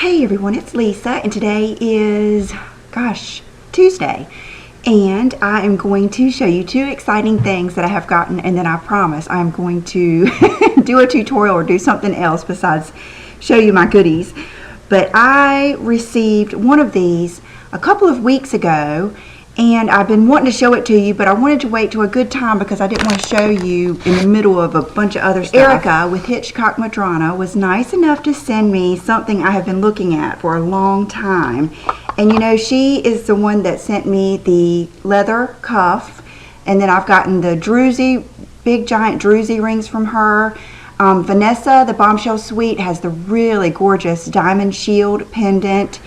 Hey everyone, it's Lisa, and today is, Tuesday. And I am going to show you two exciting things that I have gotten, and then I promise I'm going to do a tutorial or do something else besides show you my goodies. But I received one of these a couple of weeks ago, and I've been wanting to show it to you, but I wanted to wait till a good time because I didn't want to show you in the middle of a bunch of other stuff. Eyeko with Hitchcock Madrona was nice enough to send me something I have been looking at for a long time. And you know, she is the one that sent me the leather cuff, and then I've gotten the druzy, big giant druzy rings from her. Vanessa, the Bombshell Suite, has the really gorgeous diamond shield pendant.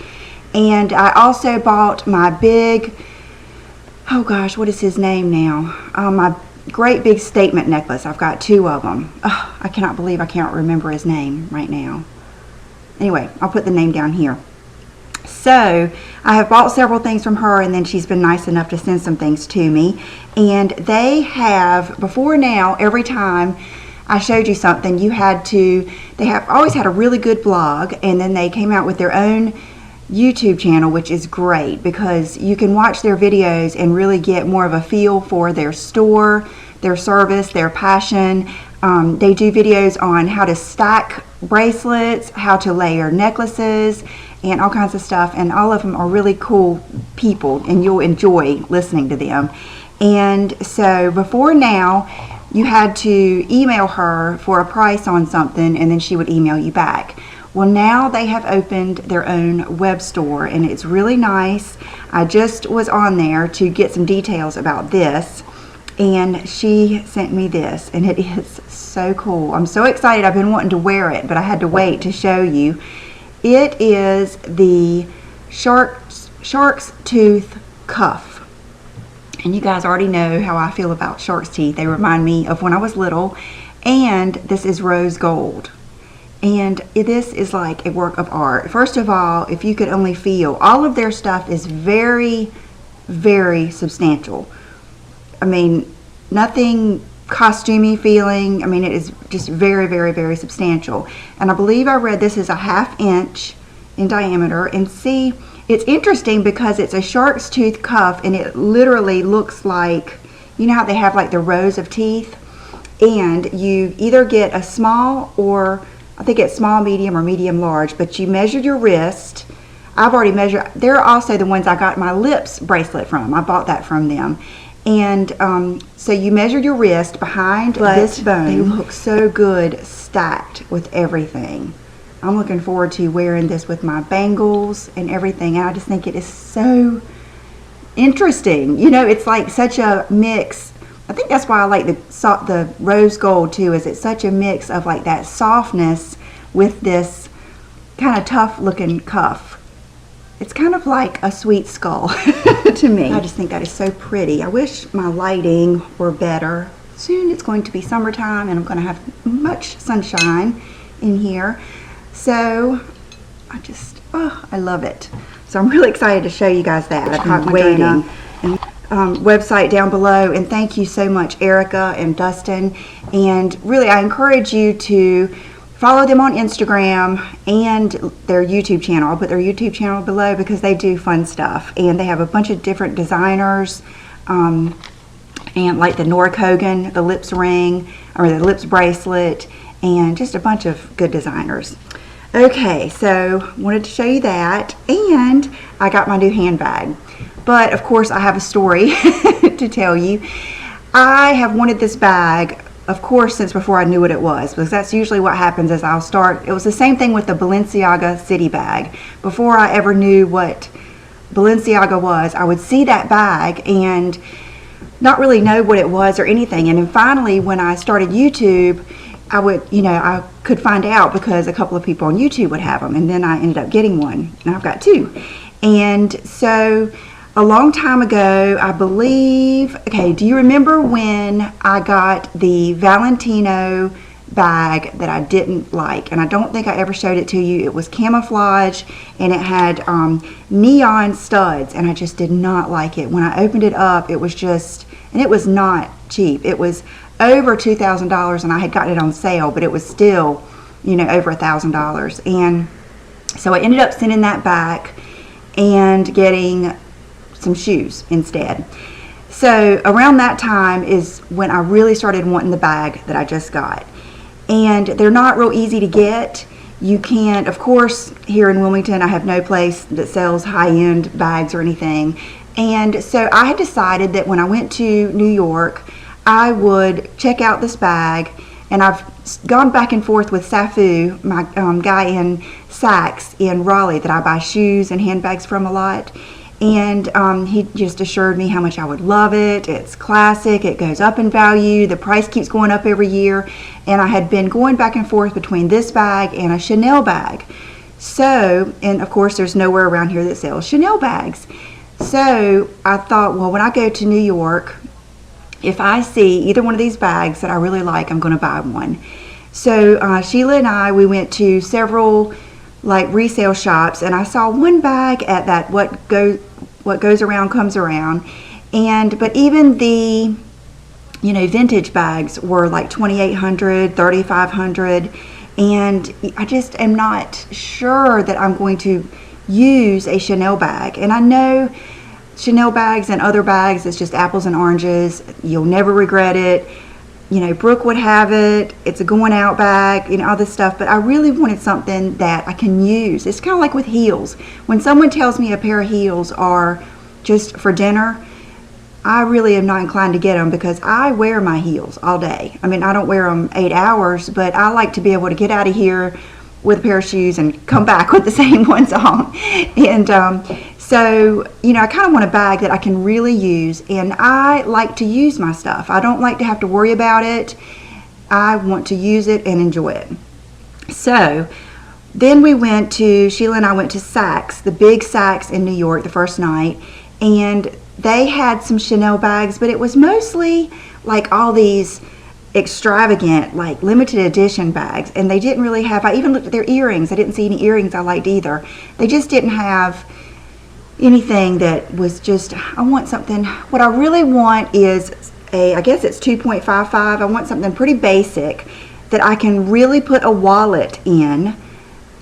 And I also bought my big, oh gosh, what is his name now? My great big statement necklace. I've got two of them. Oh, I cannot believe I can't remember his name right now. Anyway, I'll put the name down here. So I have bought several things from her, and then she's been nice enough to send some things to me. And they have, before now, every time I showed you something, they have always had a really good blog, and then they came out with their own YouTube channel, which is great because you can watch their videos and really get more of a feel for their store, their service, their passion. They do videos on how to stack bracelets, how to layer necklaces, and all kinds of stuff, and all of them are really cool people, and you'll enjoy listening to them. And so before now, you had to email her for a price on something, and then she would email you back. Well, now they have opened their own web store, and it's really nice. I just was on there to get some details about this, and she sent me this, and it is so cool. I'm so excited. I've been wanting to wear it, but I had to wait to show you. It is the shark's tooth cuff. And you guys already know how I feel about shark's teeth. They remind me of when I was little. And this is rose gold. And this is like a work of art. First of all, if you could only feel, all of their stuff is very, very substantial. I mean, nothing costumey feeling. I mean, it is just very, very, very substantial. And I believe I read this is a 1/2 inch in diameter. And see, it's interesting because it's a shark's tooth cuff, and it literally looks like, you know how they have like the rows of teeth? And you either get a small, or I think it's small, medium, or medium large, but you measure your wrist. I've already measured. They're also the ones I got my lips bracelet from. I bought that from them. And so you measure your wrist behind this bone. They look so good stacked with everything. I'm looking forward to wearing this with my bangles and everything. And I just think it is so interesting. You know, it's like such a mix. I think that's why I like the rose gold too, is it's such a mix of like that softness with this kind of tough looking cuff. It's kind of like a sweet skull to me. I just think that is so pretty. I wish my lighting were better. Soon it's going to be summertime, and I'm going to have much sunshine in here. So I love it. So I'm really excited to show you guys that. I'm waiting. Website down below, and thank you so much, Erica and Dustin. And really, I encourage you to follow them on Instagram and their YouTube channel. I'll put their YouTube channel below because they do fun stuff, and they have a bunch of different designers, and like the Nora Kogan, the lips ring, or the lips bracelet, and just a bunch of good designers. Okay, so wanted to show you that, and I got my new handbag. But of course I have a story to tell you. I have wanted this bag, of course, since before I knew what it was, because that's usually what happens is I'll start. It was the same thing with the Balenciaga City bag. Before I ever knew what Balenciaga was, I would see that bag and not really know what it was or anything. And then finally, when I started YouTube, I could find out because a couple of people on YouTube would have them, and then I ended up getting one, and I've got two. And so a long time ago, I believe, okay, do you remember when I got the Valentino bag that I didn't like? And I don't think I ever showed it to you. It was camouflage, and it had neon studs, and I just did not like it. When I opened it up, it was just, and it was not cheap. It was over $2,000, and I had gotten it on sale, but it was still, you know, over $1,000. And So I ended up sending that back and getting some shoes instead. So around that time is when I really started wanting the bag that I just got. And they're not real easy to get. You can't, of course, here in Wilmington, I have no place that sells high-end bags or anything. And so I had decided that when I went to New York, I would check out this bag. And I've gone back and forth with Safou, my guy in Saks in Raleigh that I buy shoes and handbags from a lot. And he just assured me how much I would love it. It's classic. It goes up in value. The price keeps going up every year. And I had been going back and forth between this bag and a Chanel bag. So, and of course there's nowhere around here that sells Chanel bags. So I thought, well, when I go to New York, if I see either one of these bags that I really like, I'm going to buy one. So Sheila and I, we went to several like resale shops, and I saw one bag at that what goes around comes around. But even the vintage bags were like $2,800, $3,500, and I just am not sure that I'm going to use a Chanel bag. And I know Chanel bags and other bags, it's just apples and oranges. You'll never regret it. Brooke would have it. It's a going out bag, all this stuff. But I really wanted something that I can use. It's kind of like with heels. When someone tells me a pair of heels are just for dinner, I really am not inclined to get them because I wear my heels all day. I mean, I don't wear them 8 hours, but I like to be able to get out of here with a pair of shoes and come back with the same ones on. And so, I kind of want a bag that I can really use, and I like to use my stuff. I don't like to have to worry about it. I want to use it and enjoy it. So then Sheila and I went to Saks, the big Saks in New York the first night, and they had some Chanel bags, but it was mostly like all these extravagant, like limited edition bags, and they didn't really have, I even looked at their earrings. I didn't see any earrings I liked either. They just didn't have anything that was just, I want something, what I really want is I guess it's 2.55. I want something pretty basic that I can really put a wallet in,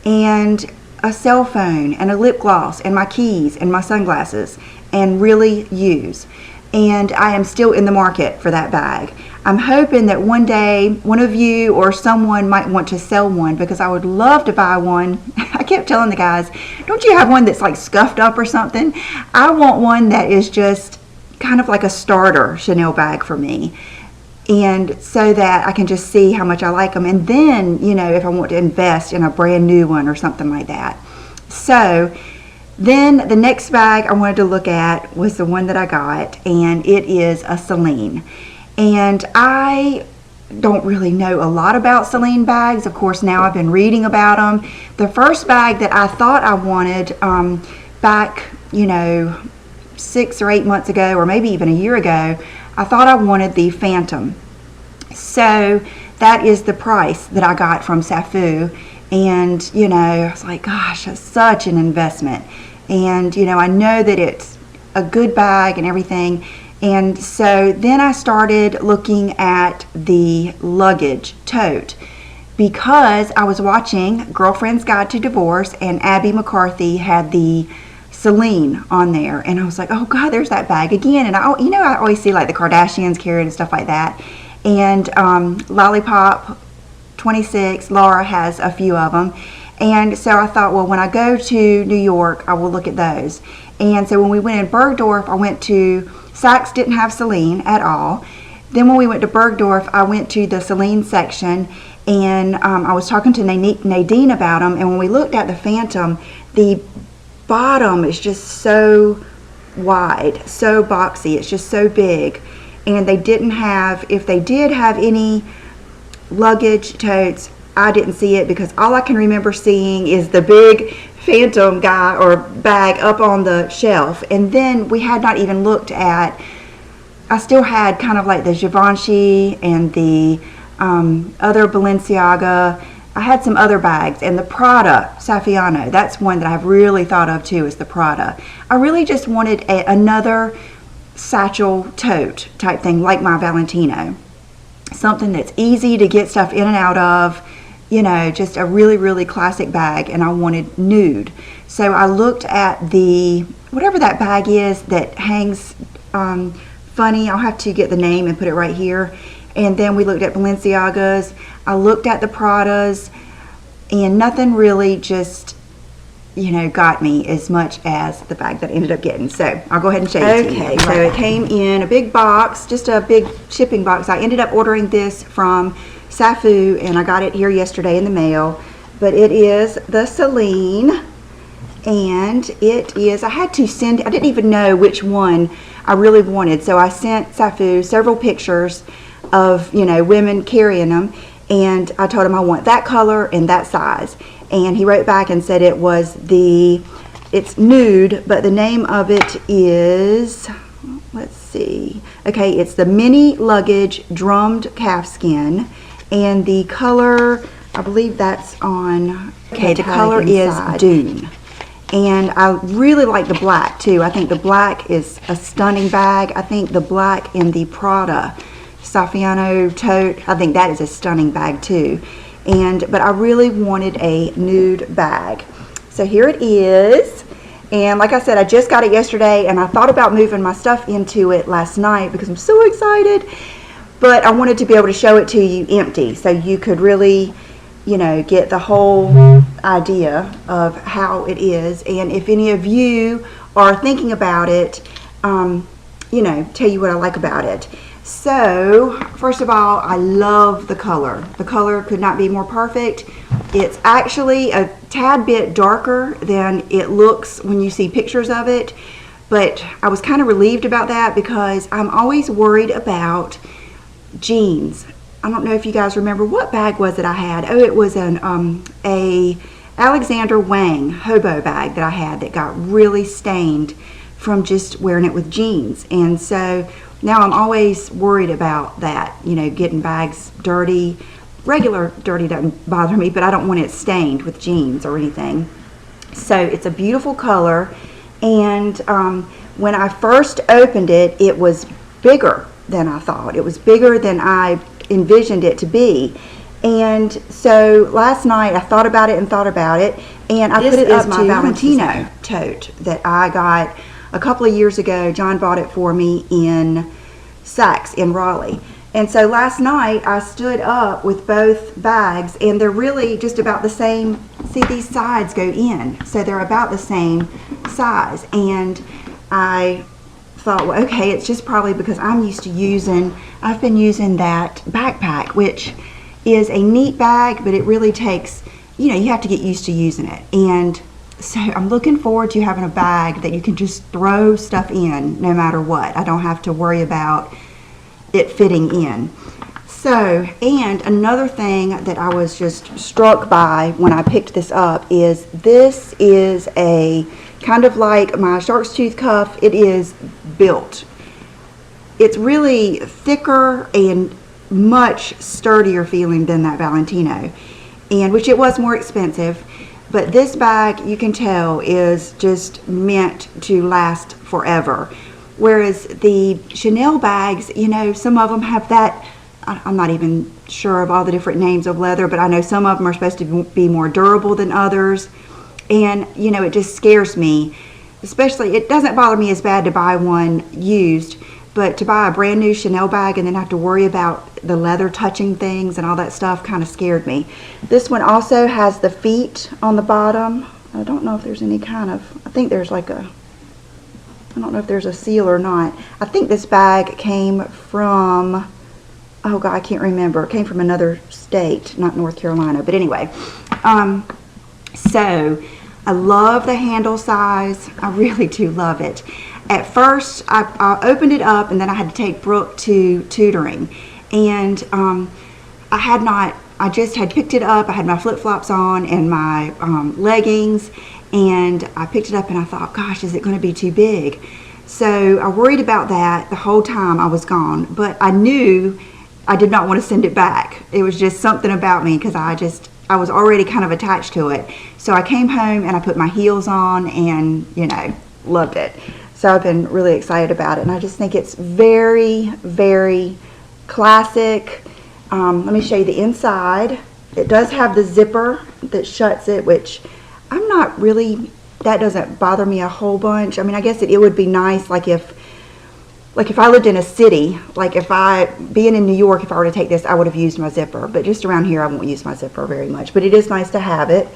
and a cell phone, and a lip gloss, and my keys, and my sunglasses, and really use. And I am still in the market for that bag. I'm hoping that one day one of you or someone might want to sell one, because I would love to buy one. I kept telling the guys, don't you have one that's like scuffed up or something? I want one that is just kind of like a starter Chanel bag for me, and so that I can just see how much I like them, and then if I want to invest in a brand new one or something like that. So then the next bag I wanted to look at was the one that I got, and it is a Celine. And I don't really know a lot about Celine bags. Of course, now I've been reading about them. The first bag that I thought I wanted back, 6 or 8 months ago, or maybe even a year ago, I thought I wanted the Phantom. So that is the price that I got from Safou. And, I was like, gosh, that's such an investment. And, I know that it's a good bag and everything. And so then I started looking at the luggage tote, because I was watching Girlfriend's Guide to Divorce, and Abby McCarthy had the Celine on there, and I was like, oh God, there's that bag again. And I always see like the Kardashians carry it and stuff like that. And Lollipop 26, Laura has a few of them. And so I thought, well, when I go to New York, I will look at those. And so when we went in Bergdorf, I went to Saks, didn't have Celine at all. Then when we went to Bergdorf, I went to the Celine section, and I was talking to Nadine about them. And when we looked at the Phantom, the bottom is just so wide, so boxy. It's just so big. And they didn't have, if they did have any luggage totes, I didn't see it, because all I can remember seeing is the big Phantom guy or bag up on the shelf. And then we had not even looked at, I still had kind of like the Givenchy and the other Balenciaga. I had some other bags, and the Prada Saffiano, that's one that I've really thought of too, is the Prada. I really just wanted another satchel tote type thing like my Valentino. Something that's easy to get stuff in and out of, you know, just a really, really classic bag, and I wanted nude. So I looked at the, whatever that bag is that hangs funny. I'll have to get the name and put it right here. And then we looked at Balenciagas. I looked at the Pradas, and nothing really just, you know, got me as much as the bag that I ended up getting. So I'll go ahead and show you. Okay, so it came in a big box, just a big shipping box. I ended up ordering this from Safou, and I got it here yesterday in the mail. But it is the Celine, and it is, I had to send, I didn't even know which one I really wanted. So I sent Safou several pictures of, you know, women carrying them, and I told him I want that color and that size. And he wrote back and said it was it's nude, but the name of it is, let's see, okay, it's the mini luggage drummed calfskin, and the color, I believe that's on, okay, the color is Dune. And I really like the black too. I think the black is a stunning bag. I think the black in the Prada Saffiano Tote, I think that is a stunning bag too. But I really wanted a nude bag. So here it is. And like I said, I just got it yesterday, and I thought about moving my stuff into it last night because I'm so excited. But I wanted to be able to show it to you empty, so you could really, you know, get the whole idea of how it is. And if any of you are thinking about it, you know, tell you what I like about it. So, first of all, I love the color. The color could not be more perfect. It's actually a tad bit darker than it looks when you see pictures of it, but I was kind of relieved about that because I'm always worried about jeans. I don't know if you guys remember, what bag was it I had? Oh, it was a Alexander Wang hobo bag that I had that got really stained from just wearing it with jeans. And so now I'm always worried about that, you know, getting bags dirty. Regular dirty doesn't bother me, but I don't want it stained with jeans or anything. So it's a beautiful color. And when I first opened it, it was bigger than I thought. It was bigger than I envisioned it to be. And so last night I thought about it, and I put it up to my Valentino tote that I got a couple of years ago. John bought it for me in Saks in Raleigh. And so last night I stood up with both bags, and they're really just about the same. See, these sides go in, so they're about the same size. And I thought, well, okay, it's just probably because I've been using that backpack, which is a neat bag, but it really takes, you know, you have to get used to using it. And so I'm looking forward to having a bag that you can just throw stuff in no matter what. I don't have to worry about it fitting in. So, and another thing that I was just struck by when I picked this up is this is a kind of like my shark's tooth cuff. It is built. It's really thicker and much sturdier feeling than that Valentino, and which it was more expensive. But this bag, you can tell, is just meant to last forever. Whereas the Chanel bags, you know, some of them have that, I'm not even sure of all the different names of leather, but I know some of them are supposed to be more durable than others. And, you know, it just scares me. Especially, it doesn't bother me as bad to buy one used, but to buy a brand new Chanel bag and then have to worry about the leather touching things and all that stuff kind of scared me. This one also has the feet on the bottom. I don't know if there's any kind of, I think there's like a, I don't know if there's a seal or not. I think this bag came from, oh God, I can't remember. It came from another state, not North Carolina. But anyway, so I love the handle size. I really do love it. At first, I opened it up, and then I had to take Brooke to tutoring. And I just had picked it up. I had my flip-flops on and my leggings. And I picked it up and I thought, gosh, is it going to be too big? So I worried about that the whole time I was gone. But I knew I did not want to send it back. It was just something about me because I was already kind of attached to it. So I came home and I put my heels on and, you know, loved it. So I've been really excited about it. And I just think it's very, very classic. Let me show you the inside. it does have the zipper that shuts it, which I'm not really, that doesn't bother me a whole bunch. I mean, I guess it would be nice, like if I lived in a city, like being in New York, if I were to take this, I would have used my zipper. But just around here, I won't use my zipper very much. But it is nice to have it.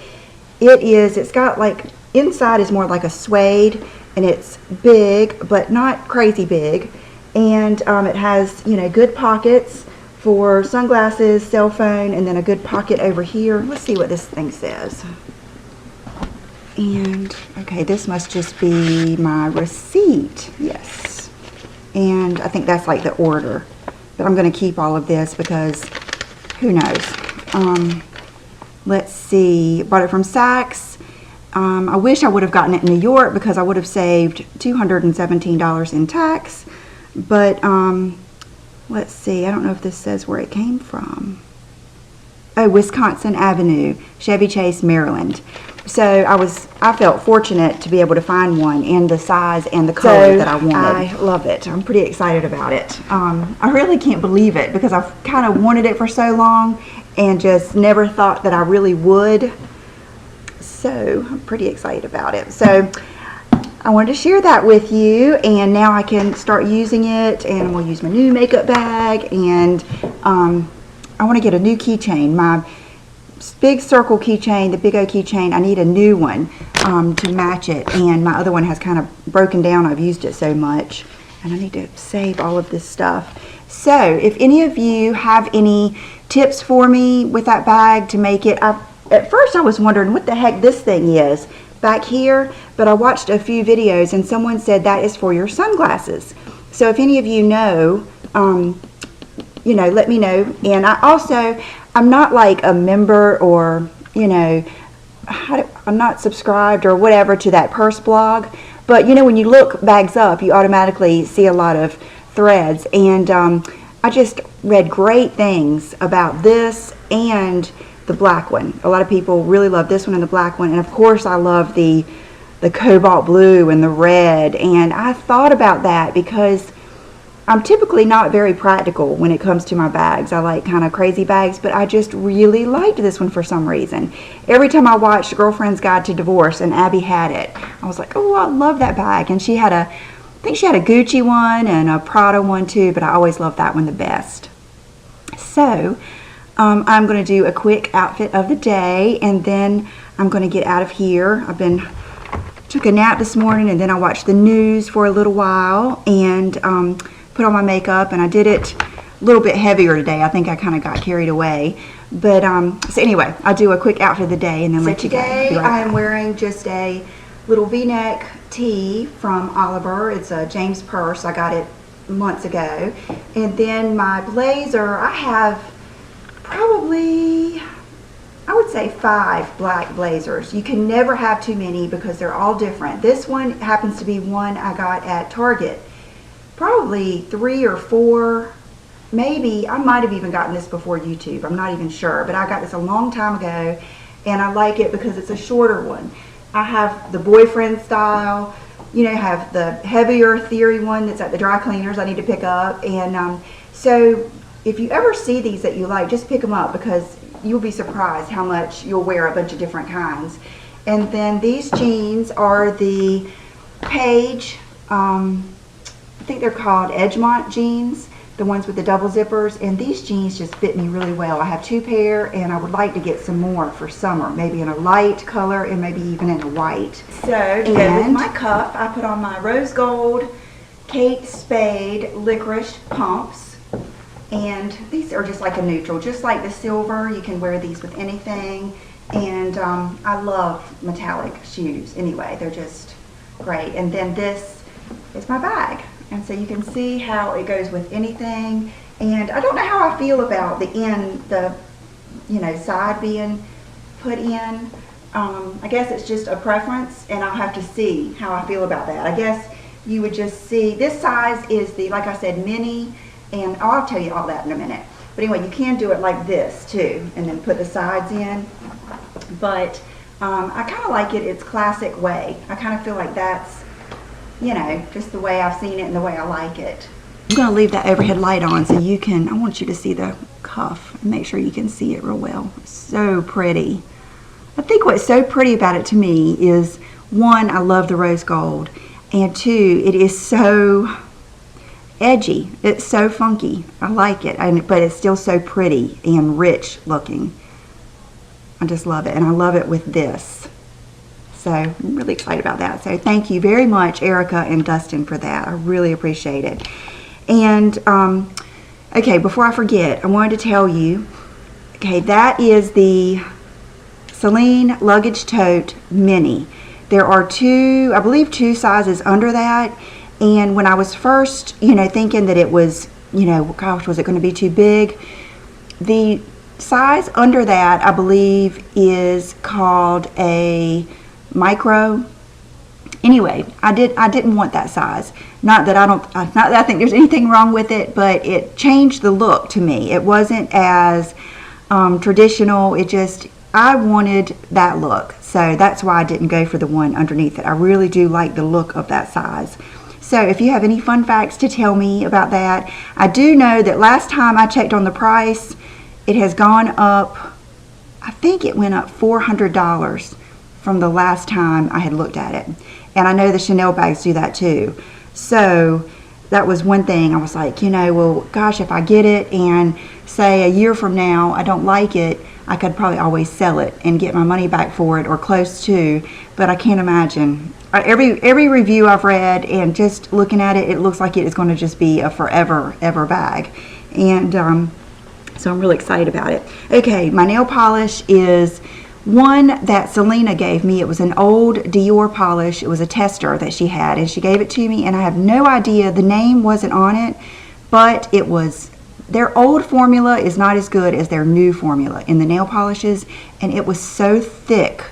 It's got like, inside is more like a suede, and it's big, but not crazy big. And it has, you know, good pockets for sunglasses, cell phone, and then a good pocket over here. Let's see what this thing says. And, okay, this must just be my receipt. Yes. And I think that's like the order. But I'm going to keep all of this because who knows. Let's see. Bought it from Saks. I wish I would have gotten it in New York because I would have saved $217 in tax. But let's see. I don't know if this says where it came from. Oh, Wisconsin Avenue, Chevy Chase, Maryland. So I felt fortunate to be able to find one in the size and the color that I wanted. I love it. I'm pretty excited about it. I really can't believe it because I've kind of wanted it for so long and just never thought that I really would. So I'm pretty excited about it. So I wanted to share that with you, and now I can start using it, and I'm going to use my new makeup bag, and I want to get a new keychain. My big circle keychain, the Big O keychain, I need a new one to match it, and my other one has kind of broken down. I've used it so much, and I need to save all of this stuff. So if any of you have any tips for me with that bag to make it, at first I was wondering what the heck this thing is back here, but I watched a few videos and someone said that is for your sunglasses. So if any of you know, you know, let me know. And I'm not like a member or, you know, I'm not subscribed or whatever to that purse blog, but you know, when you look bags up, you automatically see a lot of threads, and I just read great things about this and the black one. A lot of people really love this one and the black one, and of course I love the cobalt blue and the red. And I thought about that because I'm typically not very practical when it comes to my bags. I like kind of crazy bags, but I just really liked this one for some reason. Every time I watched Girlfriend's Guide to Divorce and Abby had it, I was like, oh, I love that bag. And she had I think she had a Gucci one and a Prada one too, but I always loved that one the best. So I'm going to do a quick outfit of the day, and then I'm going to get out of here. Took a nap this morning, and then I watched the news for a little while, and put on my makeup, and I did it a little bit heavier today. I think I kind of got carried away. But so anyway, I'll do a quick outfit of the day and then let you go. Today I am wearing just a little V-neck tee from Oliver. It's a James purse. I got it months ago. And then my blazer, I have probably, I would say 5 black blazers. You can never have too many because they're all different. This one happens to be one I got at Target. Probably 3 or 4, maybe. I might have even gotten this before YouTube. I'm not even sure. But I got this a long time ago, and I like it because it's a shorter one. I have the boyfriend style. You know, have the heavier theory one that's at the dry cleaners I need to pick up. And so if you ever see these that you like, just pick them up because you'll be surprised how much you'll wear a bunch of different kinds. And then these jeans are the Beige, I think they're called Edgemont jeans, the ones with the double zippers, and these jeans just fit me really well. I have 2 pair, and I would like to get some more for summer, maybe in a light color and maybe even in a white. So to go with my cuff, I put on my rose gold Kate Spade licorice pumps. And these are just like a neutral, just like the silver. You can wear these with anything. And I love metallic shoes anyway. They're just great. And then this is my bag. And so you can see how it goes with anything. And I don't know how I feel about the side being put in. I guess it's just a preference, and I'll have to see how I feel about that. I guess you would just see, this size is the, like I said, mini. And I'll tell you all that in a minute. But anyway, you can do it like this too, and then put the sides in. But I kind of like it its classic way. I kind of feel like that's, you know, just the way I've seen it and the way I like it. I'm going to leave that overhead light on so you can, I want you to see the cuff and make sure you can see it real well. It's so pretty. I think what's so pretty about it to me is, one, I love the rose gold, and two, it is so edgy. It's so funky. I like it, but it's still so pretty and rich looking. I just love it, and I love it with this. So I'm really excited about that. So thank you very much, Erica and Dustin, for that. I really appreciate it. And okay, before I forget, I wanted to tell you, okay, that is the Celine Luggage Tote Mini. There are two, I believe, two sizes under that. And when I was first, thinking that it was, gosh, was it going to be too big? The size under that, I believe, is called a micro. Anyway, I didn't want that size. Not that I think there's anything wrong with it, but it changed the look to me. It wasn't as traditional. I wanted that look. So that's why I didn't go for the one underneath it. I really do like the look of that size. So if you have any fun facts to tell me about that, I do know that last time I checked on the price, it has gone up, I think it went up $400 from the last time I had looked at it. And I know the Chanel bags do that too. So that was one thing. I was like, well, gosh, if I get it and say a year from now I don't like it, I could probably always sell it and get my money back for it, or close to. But I can't imagine. Every review I've read and just looking at it, it looks like it is going to just be a forever ever bag. And so I'm really excited about it. Okay, my nail polish is one that Selena gave me. It was an old Dior polish. It was a tester that she had, and she gave it to me, and I have no idea. The name wasn't on it, but it was, their old formula is not as good as their new formula in the nail polishes, and it was so thick.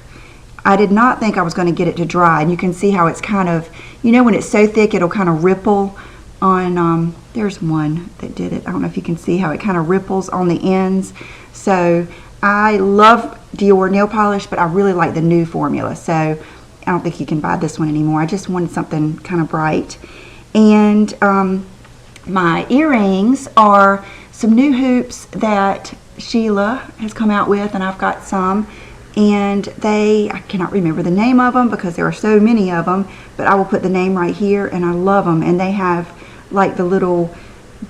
I did not think I was going to get it to dry, and you can see how it's kind of, when it's so thick, it'll kind of ripple on, there's one that did it. I don't know if you can see how it kind of ripples on the ends. So I love Dior nail polish, but I really like the new formula. So I don't think you can buy this one anymore. I just wanted something kind of bright. And my earrings are some new hoops that Sheila has come out with, and I've got some. And I cannot remember the name of them because there are so many of them, but I will put the name right here, and I love them. And they have like the little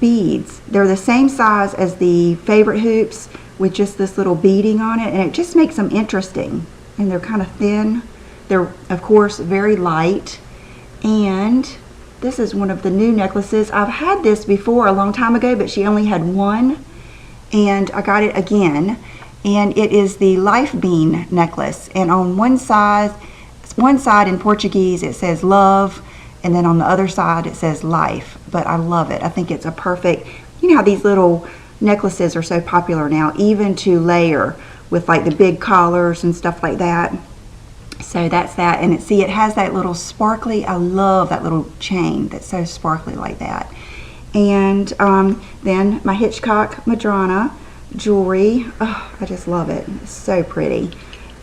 beads. They're the same size as the favorite hoops with just this little beading on it, and it just makes them interesting. And they're kind of thin. They're, of course, very light. And this is one of the new necklaces. I've had this before a long time ago, but she only had one, and I got it again. And it is the Life Bean necklace. And on one side in Portuguese it says love, and then on the other side it says life. But I love it. I think it's a perfect, how these little necklaces are so popular now, even to layer with like the big collars and stuff like that. So that's that. And it has that little sparkly, I love that little chain that's so sparkly like that. And then my Hitchcock Madrona jewelry. Oh, I just love it. It's so pretty.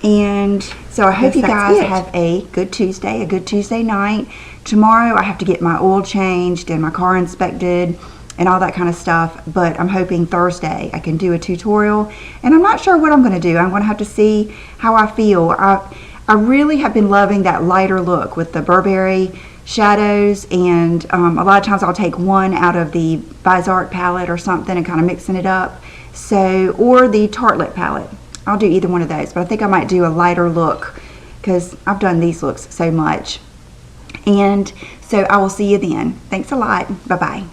And so I hope you guys have a good Tuesday night. Tomorrow I have to get my oil changed and my car inspected and all that kind of stuff, but I'm hoping Thursday I can do a tutorial, and I'm not sure what I'm going to do. I'm going to have to see how I feel. I really have been loving that lighter look with the Burberry shadows, and a lot of times I'll take one out of the Viseart palette or something and kind of mixing it up. So, or the Tartelette palette. I'll do either one of those, but I think I might do a lighter look because I've done these looks so much. And so I will see you then. Thanks a lot. Bye-bye.